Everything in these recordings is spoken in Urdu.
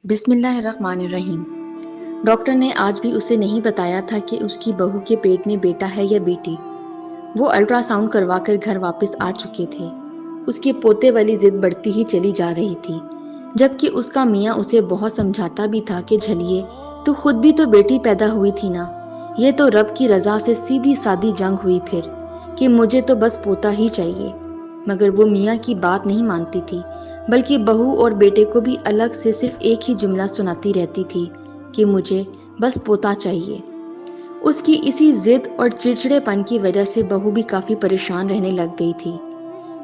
بسم اللہ الرحمن الرحیم۔ ڈاکٹر نے آج بھی اسے نہیں بتایا تھا کہ اس کی بہو کے پیٹ میں بیٹا ہے یا بیٹی۔ وہ الٹرا ساؤنڈ کروا کر گھر واپس آ چکے تھے۔ اس کے پوتے والی ضد بڑھتی ہی چلی جا رہی تھی، جبکہ اس کا میاں اسے بہت سمجھاتا بھی تھا کہ جھلیے تو خود بھی تو بیٹی پیدا ہوئی تھی نا، یہ تو رب کی رضا سے سیدھی سادی جنگ ہوئی پھر کہ مجھے تو بس پوتا ہی چاہیے۔ مگر وہ میاں کی بات نہیں مانتی تھی، بلکہ بہو اور بیٹے کو بھی الگ سے صرف ایک ہی جملہ سناتی رہتی تھی کہ مجھے بس پوتا چاہیے۔ اس کی اسی ضد اور چڑچڑے پن کی وجہ سے بہو بھی کافی پریشان رہنے لگ گئی تھی۔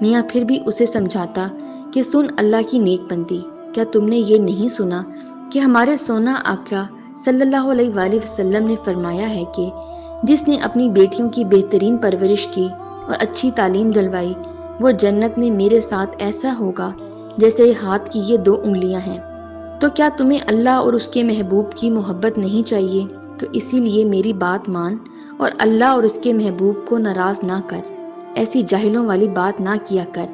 میاں پھر بھی اسے سمجھاتا کہ سن اللہ کی نیک بندی، کیا تم نے یہ نہیں سنا کہ ہمارے سونا آقا صلی اللہ علیہ وآلہ وسلم نے فرمایا ہے کہ جس نے اپنی بیٹیوں کی بہترین پرورش کی اور اچھی تعلیم دلوائی، وہ جنت میں میرے ساتھ ایسا ہوگا جیسے ہاتھ کی یہ 2 انگلیاں ہیں۔ تو کیا تمہیں اللہ اور اس کے محبوب کی محبت نہیں چاہیے؟ تو اسی لیے میری بات مان اور اللہ اور اس کے محبوب کو ناراض نہ کر، ایسی جاہلوں والی بات نہ کیا کر،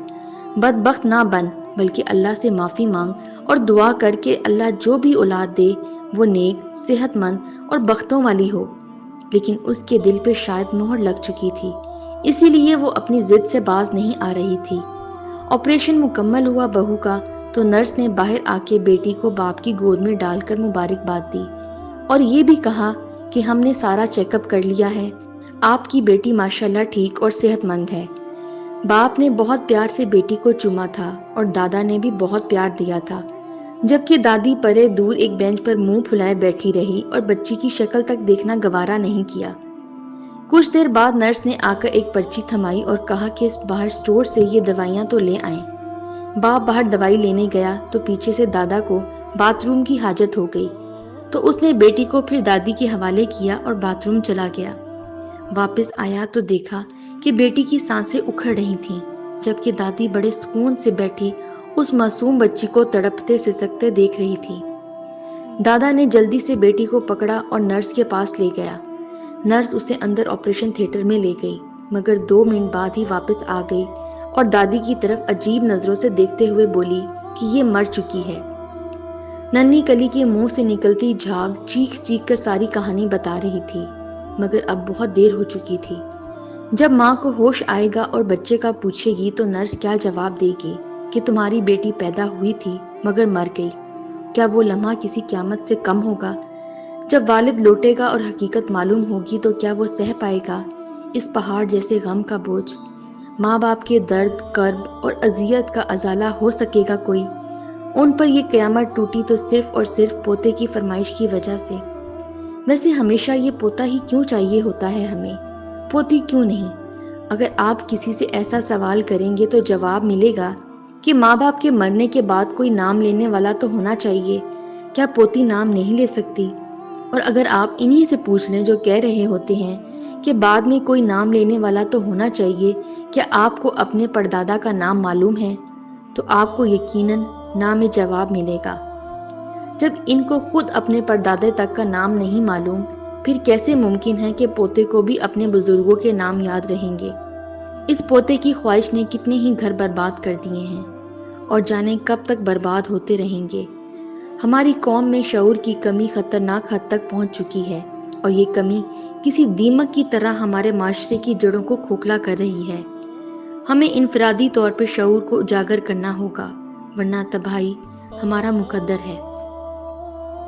بدبخت نہ بن، بلکہ اللہ سے معافی مانگ اور دعا کر کہ اللہ جو بھی اولاد دے وہ نیک، صحت مند اور بختوں والی ہو۔ لیکن اس کے دل پہ شاید مہر لگ چکی تھی، اسی لیے وہ اپنی ضد سے باز نہیں آ رہی تھی۔ آپریشن مکمل ہوا بہو کا تو نرس نے باہر آ کے بیٹی کو باپ کی گود میں ڈال کر مبارکباد دی اور یہ بھی کہا کہ ہم نے سارا چیک اپ کر لیا ہے، آپ کی بیٹی ماشاءاللہ ٹھیک اور صحت مند ہے۔ باپ نے بہت پیار سے بیٹی کو چوما تھا اور دادا نے بھی بہت پیار دیا تھا، جبکہ دادی پرے دور ایک بینچ پر منہ پھلائے بیٹھی رہی اور بچی کی شکل تک دیکھنا گوارا نہیں کیا۔ کچھ دیر بعد نرس نے آ کر ایک پرچی تھمائی اور کہا کہ باہر اسٹور سے یہ دوائیاں تو لے آئیں۔ باپ باہر دوائی لینے گیا تو پیچھے سے دادا کو باتھ روم کی حاجت ہو گئی، تو اس نے بیٹی کو پھر دادی کے حوالے کیا اور باتھ روم چلا گیا۔ واپس آیا تو دیکھا کہ بیٹی کی سانسیں اکھڑ رہی تھیں، جبکہ دادی بڑے سکون سے بیٹھی اس معصوم بچی کو تڑپتے سسکتے دیکھ رہی تھی۔ دادا نے جلدی سے بیٹی کو پکڑا اور نرس کے پاس لے گیا۔ نرس اسے اندر آپریشن تھیٹر میں لے گئی، مگر 2 منٹ بعد ہی واپس آ گئی اور دادی کی طرف عجیب نظروں سے دیکھتے ہوئے بولی کہ یہ مر چکی ہے۔ ننھی کلی کے منہ سے نکلتی جھاگ چیخ چیخ کر ساری کہانی بتا رہی تھی، مگر اب بہت دیر ہو چکی تھی۔ جب ماں کو ہوش آئے گا اور بچے کا پوچھے گی تو نرس کیا جواب دے گی کہ تمہاری بیٹی پیدا ہوئی تھی مگر مر گئی؟ کیا وہ لمحہ کسی قیامت سے کم ہوگا؟ جب والد لوٹے گا اور حقیقت معلوم ہوگی تو کیا وہ سہ پائے گا اس پہاڑ جیسے غم کا بوجھ؟ ماں باپ کے درد، کرب اور اذیت کا ازالہ ہو سکے گا کوئی؟ ان پر یہ قیامت ٹوٹی تو صرف اور صرف پوتے کی فرمائش کی وجہ سے۔ ویسے ہمیشہ یہ پوتا ہی کیوں چاہیے ہوتا ہے ہمیں، پوتی کیوں نہیں؟ اگر آپ کسی سے ایسا سوال کریں گے تو جواب ملے گا کہ ماں باپ کے مرنے کے بعد کوئی نام لینے والا تو ہونا چاہیے، کیا پوتی نام نہیں لے سکتی؟ اور اگر آپ انہی سے پوچھ لیں جو کہہ رہے ہوتے ہیں کہ بعد میں کوئی نام لینے والا تو ہونا چاہیے، کیا آپ کو اپنے پردادا کا نام معلوم ہے؟ تو آپ کو یقیناً نام جواب ملے گا۔ جب ان کو خود اپنے پردادے تک کا نام نہیں معلوم، پھر کیسے ممکن ہے کہ پوتے کو بھی اپنے بزرگوں کے نام یاد رہیں گے؟ اس پوتے کی خواہش نے کتنے ہی گھر برباد کر دیے ہیں اور جانے کب تک برباد ہوتے رہیں گے۔ ہماری قوم میں شعور کی کمی خطرناک حد تک پہنچ چکی ہے، اور یہ کمی کسی دیمک کی طرح ہمارے معاشرے کی جڑوں کو کھوکھلا کر رہی ہے۔ ہمیں انفرادی طور پر شعور کو اجاگر کرنا ہوگا، ورنہ تباہی ہمارا مقدر ہے۔